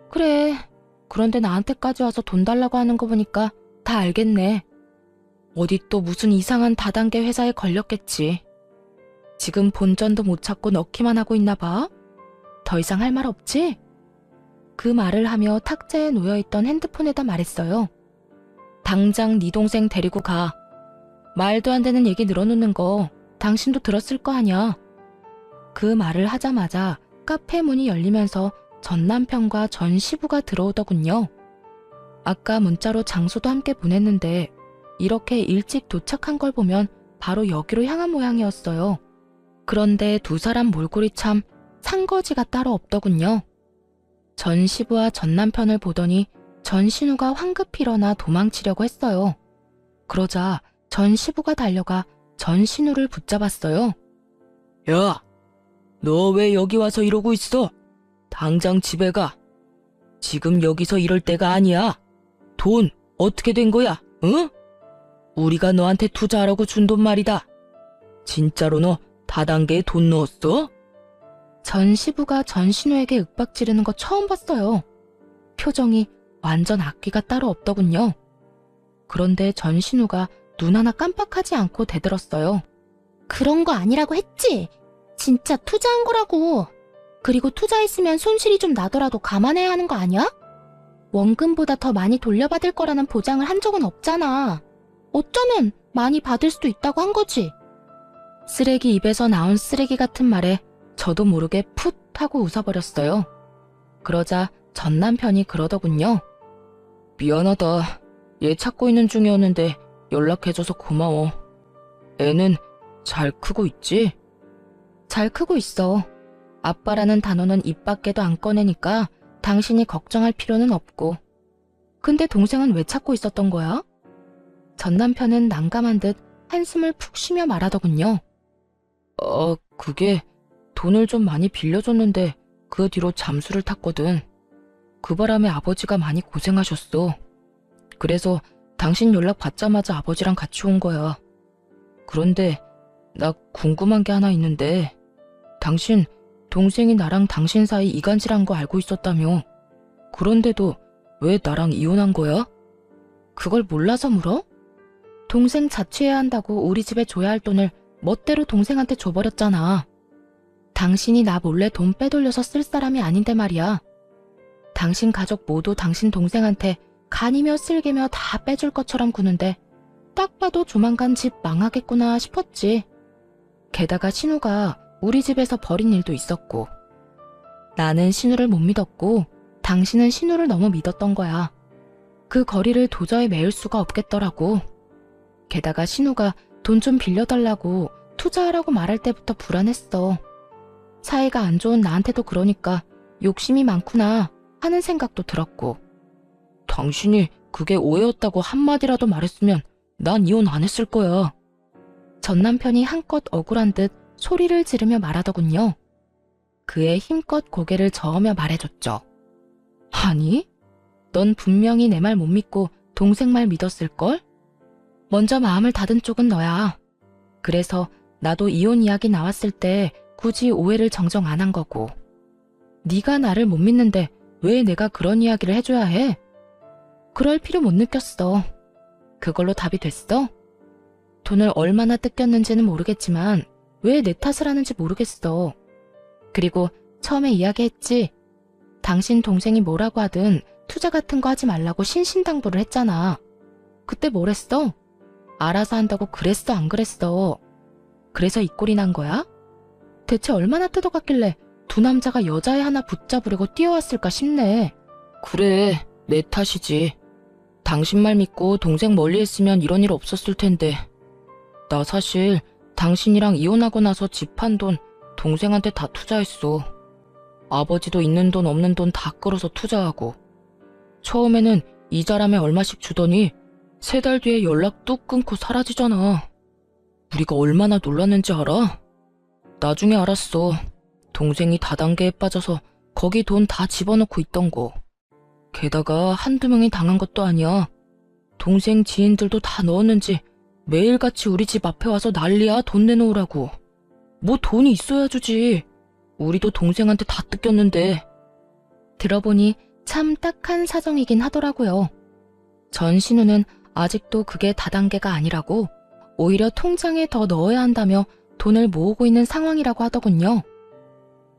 그래. 그런데 나한테까지 와서 돈 달라고 하는 거 보니까 다 알겠네. 어디 또 무슨 이상한 다단계 회사에 걸렸겠지. 지금 본전도 못 찾고 넣기만 하고 있나 봐. 더 이상 할 말 없지? 그 말을 하며 탁자에 놓여있던 핸드폰에다 말했어요. 당장 네 동생 데리고 가. 말도 안 되는 얘기 늘어놓는 거 당신도 들었을 거 아냐. 그 말을 하자마자 카페 문이 열리면서 전 남편과 전 시부가 들어오더군요. 아까 문자로 장소도 함께 보냈는데 이렇게 일찍 도착한 걸 보면 바로 여기로 향한 모양이었어요. 그런데 두 사람 몰골이 참 상거지가 따로 없더군요. 전 시부와 전 남편을 보더니 전 신우가 황급히 일어나 도망치려고 했어요. 그러자 전 시부가 달려가 전 신우를 붙잡았어요. 야, 너 왜 여기 와서 이러고 있어? 당장 집에 가. 지금 여기서 이럴 때가 아니야. 돈 어떻게 된 거야, 응? 우리가 너한테 투자하라고 준 돈 말이다. 진짜로 너 다단계에 돈 넣었어? 전 시부가 전 신우에게 윽박지르는 거 처음 봤어요. 표정이 완전 악귀가 따로 없더군요. 그런데 전 신우가 눈 하나 깜빡하지 않고 대들었어요. 그런 거 아니라고 했지? 진짜 투자한 거라고. 그리고 투자했으면 손실이 좀 나더라도 감안해야 하는 거 아니야? 원금보다 더 많이 돌려받을 거라는 보장을 한 적은 없잖아. 어쩌면 많이 받을 수도 있다고 한 거지. 쓰레기 입에서 나온 쓰레기 같은 말에 저도 모르게 풋 하고 웃어버렸어요. 그러자 전 남편이 그러더군요. 미안하다. 얘 찾고 있는 중이었는데 연락해줘서 고마워. 애는 잘 크고 있지? 잘 크고 있어. 아빠라는 단어는 입 밖에도 안 꺼내니까 당신이 걱정할 필요는 없고. 근데 동생은 왜 찾고 있었던 거야? 전 남편은 난감한 듯 한숨을 푹 쉬며 말하더군요. 그게 돈을 좀 많이 빌려줬는데 그 뒤로 잠수를 탔거든. 그 바람에 아버지가 많이 고생하셨어. 그래서 당신 연락 받자마자 아버지랑 같이 온 거야. 그런데 나 궁금한 게 하나 있는데 당신 동생이 나랑 당신 사이 이간질한 거 알고 있었다며. 그런데도 왜 나랑 이혼한 거야? 그걸 몰라서 물어? 동생 자취해야 한다고 우리 집에 줘야 할 돈을 멋대로 동생한테 줘버렸잖아. 당신이 나 몰래 돈 빼돌려서 쓸 사람이 아닌데 말이야. 당신 가족 모두 당신 동생한테 간이며 쓸개며 다 빼줄 것처럼 구는데 딱 봐도 조만간 집 망하겠구나 싶었지. 게다가 신우가 우리 집에서 벌인 일도 있었고. 나는 신우를 못 믿었고 당신은 신우를 너무 믿었던 거야. 그 거리를 도저히 메울 수가 없겠더라고. 게다가 신우가 돈 좀 빌려달라고 투자하라고 말할 때부터 불안했어. 사이가 안 좋은 나한테도 그러니까 욕심이 많구나 하는 생각도 들었고. 당신이 그게 오해였다고 한마디라도 말했으면 난 이혼 안 했을 거야. 전 남편이 한껏 억울한 듯 소리를 지르며 말하더군요. 그의 힘껏 고개를 저으며 말해줬죠. 아니, 넌 분명히 내 말 못 믿고 동생 말 믿었을걸? 먼저 마음을 닫은 쪽은 너야. 그래서 나도 이혼 이야기 나왔을 때 굳이 오해를 정정 안 한 거고. 네가 나를 못 믿는데 왜 내가 그런 이야기를 해줘야 해? 그럴 필요 못 느꼈어. 그걸로 답이 됐어? 돈을 얼마나 뜯겼는지는 모르겠지만 왜 내 탓을 하는지 모르겠어. 그리고 처음에 이야기했지. 당신 동생이 뭐라고 하든 투자 같은 거 하지 말라고 신신당부를 했잖아. 그때 뭘 했어? 알아서 한다고 그랬어, 안 그랬어? 그래서 이 꼴이 난 거야? 대체 얼마나 뜯어갔길래 두 남자가 여자애 하나 붙잡으려고 뛰어왔을까 싶네. 그래, 내 탓이지. 당신 말 믿고 동생 멀리 했으면 이런 일 없었을 텐데. 나 사실 당신이랑 이혼하고 나서 집 판 돈 동생한테 다 투자했어. 아버지도 있는 돈 없는 돈 다 끌어서 투자하고. 처음에는 이자람에 얼마씩 주더니 3달 뒤에 연락 뚝 끊고 사라지잖아. 우리가 얼마나 놀랐는지 알아? 나중에 알았어. 동생이 다단계에 빠져서 거기 돈 다 집어넣고 있던 거. 게다가 한두 명이 당한 것도 아니야. 동생 지인들도 다 넣었는지 매일같이 우리 집 앞에 와서 난리야. 돈 내놓으라고. 뭐 돈이 있어야 주지. 우리도 동생한테 다 뜯겼는데. 들어보니 참 딱한 사정이긴 하더라고요. 전신우는 아직도 그게 다단계가 아니라고 오히려 통장에 더 넣어야 한다며 돈을 모으고 있는 상황이라고 하더군요.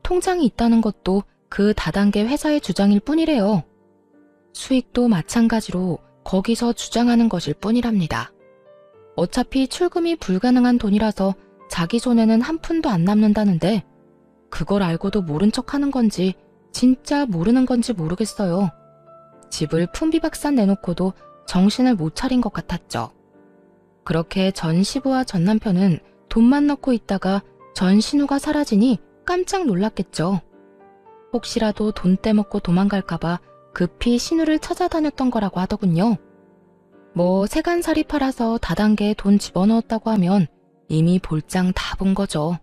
통장이 있다는 것도 그 다단계 회사의 주장일 뿐이래요. 수익도 마찬가지로 거기서 주장하는 것일 뿐이랍니다. 어차피 출금이 불가능한 돈이라서 자기 손에는 한 푼도 안 남는다는데 그걸 알고도 모른 척하는 건지 진짜 모르는 건지 모르겠어요. 집을 풍비박산 내놓고도 정신을 못 차린 것 같았죠. 그렇게 전 시부와 전 남편은 돈만 넣고 있다가 전 신우가 사라지니 깜짝 놀랐겠죠. 혹시라도 돈 떼먹고 도망갈까봐 급히 신우를 찾아다녔던 거라고 하더군요. 뭐 세간살이 팔아서 다단계에 돈 집어넣었다고 하면 이미 볼장 다 본 거죠.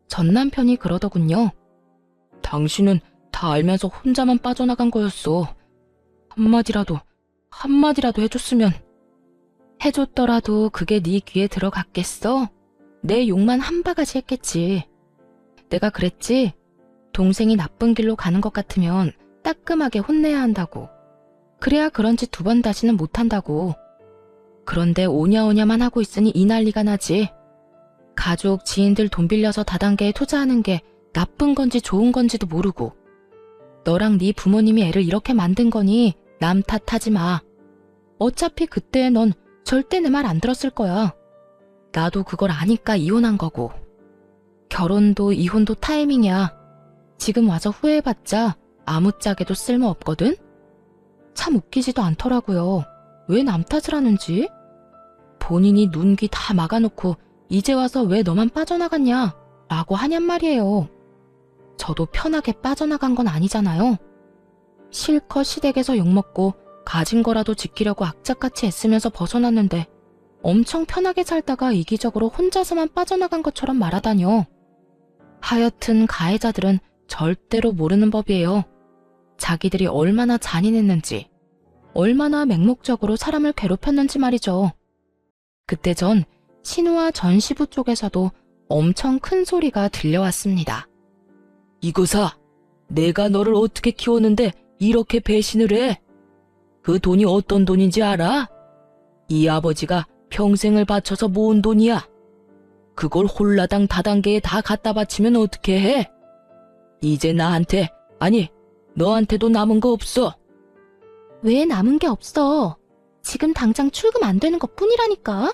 전 남편이 그러더군요. 당신은 다 알면서 혼자만 빠져나간 거였어. 한마디라도 해줬으면. 해줬더라도 그게 네 귀에 들어갔겠어? 내 욕만 한 바가지 했겠지. 내가 그랬지? 동생이 나쁜 길로 가는 것 같으면 따끔하게 혼내야 한다고. 그래야 그런 짓 2번 다시는 못한다고. 그런데 오냐오냐만 하고 있으니 이 난리가 나지. 가족, 지인들 돈 빌려서 다단계에 투자하는 게 나쁜 건지 좋은 건지도 모르고. 너랑 네 부모님이 애를 이렇게 만든 거니 남 탓하지 마. 어차피 그때 넌 절대 내 말 안 들었을 거야. 나도 그걸 아니까 이혼한 거고. 결혼도 이혼도 타이밍이야. 지금 와서 후회해봤자 아무짝에도 쓸모없거든? 참 웃기지도 않더라고요. 왜 남 탓을 하는지? 본인이 눈, 귀 다 막아놓고 이제 와서 왜 너만 빠져나갔냐? 라고 하냔 말이에요. 저도 편하게 빠져나간 건 아니잖아요. 실컷 시댁에서 욕먹고 가진 거라도 지키려고 악착같이 애쓰면서 벗어났는데 엄청 편하게 살다가 이기적으로 혼자서만 빠져나간 것처럼 말하다뇨. 하여튼 가해자들은 절대로 모르는 법이에요. 자기들이 얼마나 잔인했는지, 얼마나 맹목적으로 사람을 괴롭혔는지 말이죠. 그때 전 신우와 전 시부 쪽에서도 엄청 큰 소리가 들려왔습니다. 이거사, 내가 너를 어떻게 키웠는데 이렇게 배신을 해? 그 돈이 어떤 돈인지 알아? 이 아버지가 평생을 바쳐서 모은 돈이야. 그걸 홀라당 다단계에 다 갖다 바치면 어떻게 해? 이제 나한테, 아니 너한테도 남은 거 없어. 왜 남은 게 없어? 지금 당장 출금 안 되는 것 뿐이라니까.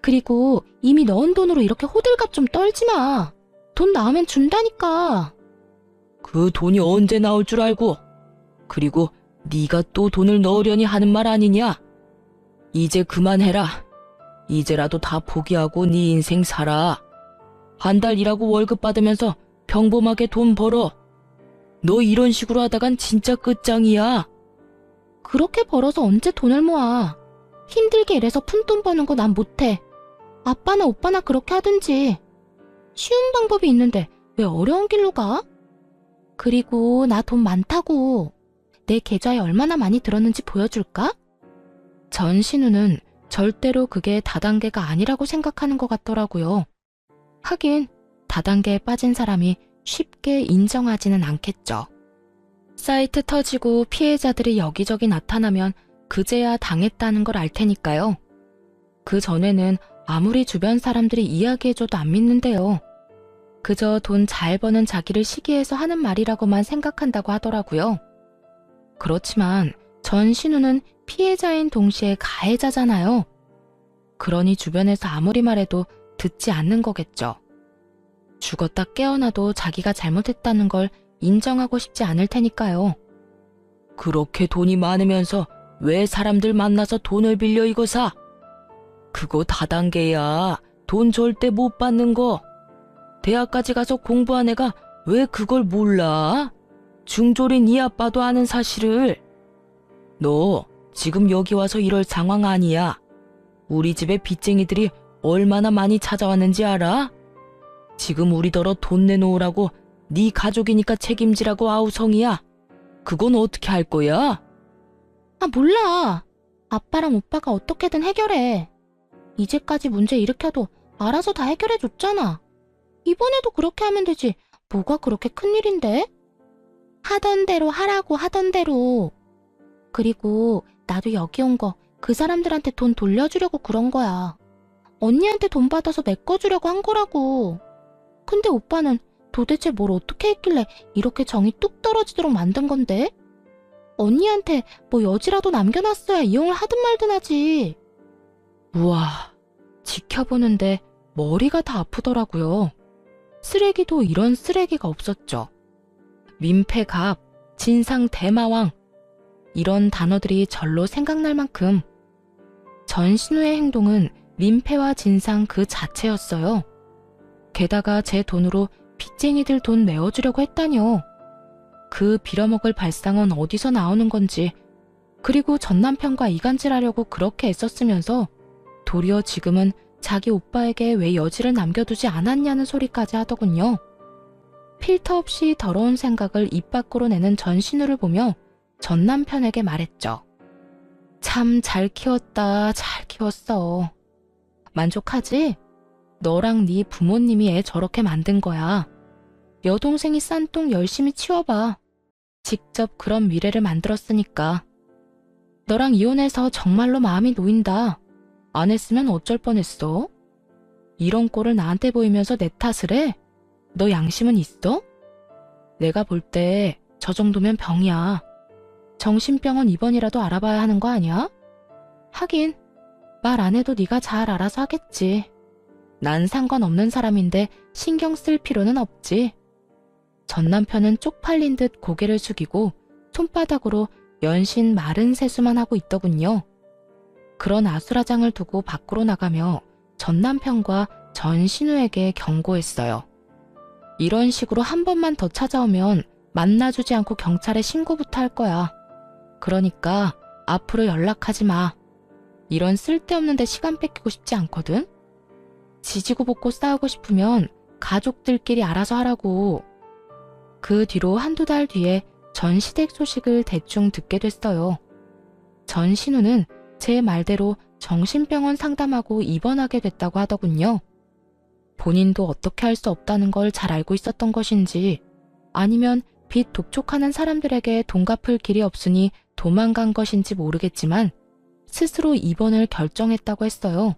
그리고 이미 넣은 돈으로 이렇게 호들갑 좀 떨지 마. 돈 나오면 준다니까. 그 돈이 언제 나올 줄 알고. 그리고 네가 또 돈을 넣으려니 하는 말 아니냐? 이제 그만해라. 이제라도 다 포기하고 네 인생 살아. 한 달 일하고 월급 받으면서 평범하게 돈 벌어. 너 이런 식으로 하다간 진짜 끝장이야. 그렇게 벌어서 언제 돈을 모아. 힘들게 일해서 푼돈 버는 거 난 못해. 아빠나 오빠나 그렇게 하든지. 쉬운 방법이 있는데 왜 어려운 길로 가? 그리고 나 돈 많다고. 내 계좌에 얼마나 많이 들었는지 보여줄까? 전신우는 절대로 그게 다단계가 아니라고 생각하는 것 같더라고요. 하긴 다단계에 빠진 사람이 쉽게 인정하지는 않겠죠. 사이트 터지고 피해자들이 여기저기 나타나면 그제야 당했다는 걸 알 테니까요. 그 전에는 아무리 주변 사람들이 이야기해줘도 안 믿는데요. 그저 돈 잘 버는 자기를 시기해서 하는 말이라고만 생각한다고 하더라고요. 그렇지만 전신우는 피해자인 동시에 가해자잖아요. 그러니 주변에서 아무리 말해도 듣지 않는 거겠죠. 죽었다 깨어나도 자기가 잘못했다는 걸 인정하고 싶지 않을 테니까요. 그렇게 돈이 많으면서 왜 사람들 만나서 돈을 빌려 이거 사? 그거 다단계야. 돈 절대 못 받는 거. 대학까지 가서 공부한 애가 왜 그걸 몰라? 중졸인 이 아빠도 아는 사실을. 너 지금 여기 와서 이럴 상황 아니야. 우리 집에 빚쟁이들이 얼마나 많이 찾아왔는지 알아? 지금 우리더러 돈 내놓으라고 네 가족이니까 책임지라고 아우성이야. 그건 어떻게 할 거야? 아, 몰라. 아빠랑 오빠가 어떻게든 해결해. 이제까지 문제 일으켜도 알아서 다 해결해줬잖아. 이번에도 그렇게 하면 되지. 뭐가 그렇게 큰일인데? 하던 대로 하라고 하던 대로. 그리고 나도 여기 온 거 그 사람들한테 돈 돌려주려고 그런 거야. 언니한테 돈 받아서 메꿔주려고 한 거라고. 근데 오빠는 도대체 뭘 어떻게 했길래 이렇게 정이 뚝 떨어지도록 만든 건데? 언니한테 뭐 여지라도 남겨놨어야 이용을 하든 말든 하지. 우와, 지켜보는데 머리가 다 아프더라고요. 쓰레기도 이런 쓰레기가 없었죠. 민폐갑, 진상대마왕, 이런 단어들이 절로 생각날 만큼 전신우의 행동은 민폐와 진상 그 자체였어요. 게다가 제 돈으로 빚쟁이들 돈 메워주려고 했다뇨. 그 빌어먹을 발상은 어디서 나오는 건지, 그리고 전남편과 이간질하려고 그렇게 애썼으면서 도리어 지금은 자기 오빠에게 왜 여지를 남겨두지 않았냐는 소리까지 하더군요. 필터 없이 더러운 생각을 입 밖으로 내는 전신우를 보며 전남편에게 말했죠. 참 잘 키웠다, 잘 키웠어. 만족하지? 너랑 네 부모님이 애 저렇게 만든 거야. 여동생이 싼 똥 열심히 치워봐. 직접 그런 미래를 만들었으니까. 너랑 이혼해서 정말로 마음이 놓인다. 안 했으면 어쩔 뻔했어? 이런 꼴을 나한테 보이면서 내 탓을 해? 너 양심은 있어? 내가 볼 때 저 정도면 병이야. 정신병원 입원이라도 알아봐야 하는 거 아니야? 하긴 말 안 해도 네가 잘 알아서 하겠지. 난 상관없는 사람인데 신경 쓸 필요는 없지. 전 남편은 쪽팔린 듯 고개를 숙이고 손바닥으로 연신 마른 세수만 하고 있더군요. 그런 아수라장을 두고 밖으로 나가며 전 남편과 전 신우에게 경고했어요. 이런 식으로 한 번만 더 찾아오면 만나주지 않고 경찰에 신고부터 할 거야. 그러니까 앞으로 연락하지 마. 이런 쓸데없는 데 시간 뺏기고 싶지 않거든. 지지고 볶고 싸우고 싶으면 가족들끼리 알아서 하라고. 그 뒤로 한두 달 뒤에 전 시댁 소식을 대충 듣게 됐어요. 전 신우는 제 말대로 정신병원 상담하고 입원하게 됐다고 하더군요. 본인도 어떻게 할 수 없다는 걸 잘 알고 있었던 것인지, 아니면 빚 독촉하는 사람들에게 돈 갚을 길이 없으니 도망간 것인지 모르겠지만 스스로 입원을 결정했다고 했어요.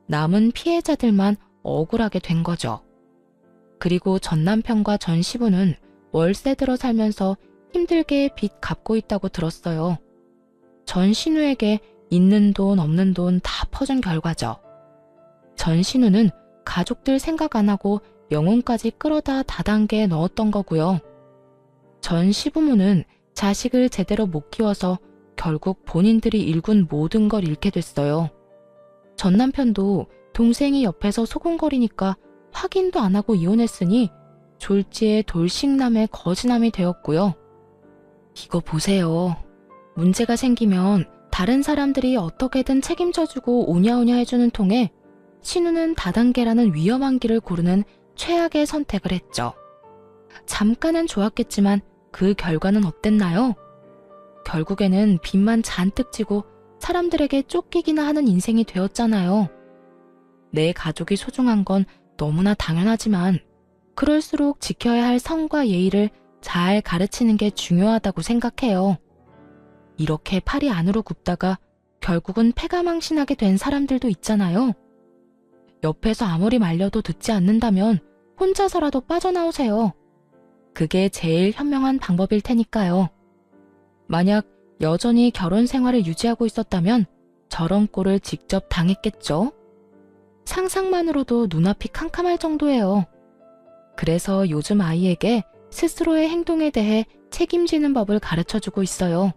남은 피해자들만 억울하게 된 거죠. 그리고 전 남편과 전 시부는 월세 들어 살면서 힘들게 빚 갚고 있다고 들었어요. 전 신우에게 있는 돈 없는 돈 다 퍼준 결과죠. 전 신우는 가족들 생각 안 하고 영혼까지 끌어다 다단계에 넣었던 거고요. 전 시부모는 자식을 제대로 못 키워서 결국 본인들이 일군 모든 걸 잃게 됐어요. 전 남편도 동생이 옆에서 소곤거리니까 확인도 안 하고 이혼했으니 졸지에 돌싱남의 거지남이 되었고요. 이거 보세요. 문제가 생기면 다른 사람들이 어떻게든 책임져주고 오냐오냐 해주는 통에 신우는 다단계라는 위험한 길을 고르는 최악의 선택을 했죠. 잠깐은 좋았겠지만 그 결과는 어땠나요? 결국에는 빚만 잔뜩 지고 사람들에게 쫓기기나 하는 인생이 되었잖아요. 내 가족이 소중한 건 너무나 당연하지만 그럴수록 지켜야 할 성과 예의를 잘 가르치는 게 중요하다고 생각해요. 이렇게 팔이 안으로 굽다가 결국은 패가망신하게 된 사람들도 있잖아요. 옆에서 아무리 말려도 듣지 않는다면 혼자서라도 빠져나오세요. 그게 제일 현명한 방법일 테니까요. 만약 여전히 결혼 생활을 유지하고 있었다면 저런 꼴을 직접 당했겠죠? 상상만으로도 눈앞이 캄캄할 정도예요. 그래서 요즘 아이에게 스스로의 행동에 대해 책임지는 법을 가르쳐주고 있어요.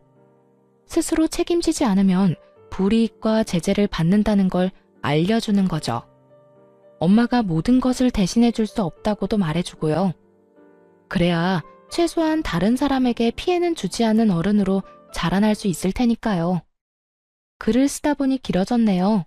스스로 책임지지 않으면 불이익과 제재를 받는다는 걸 알려주는 거죠. 엄마가 모든 것을 대신해 줄 수 없다고도 말해주고요. 그래야 최소한 다른 사람에게 피해는 주지 않는 어른으로 자라날 수 있을 테니까요. 글을 쓰다 보니 길어졌네요.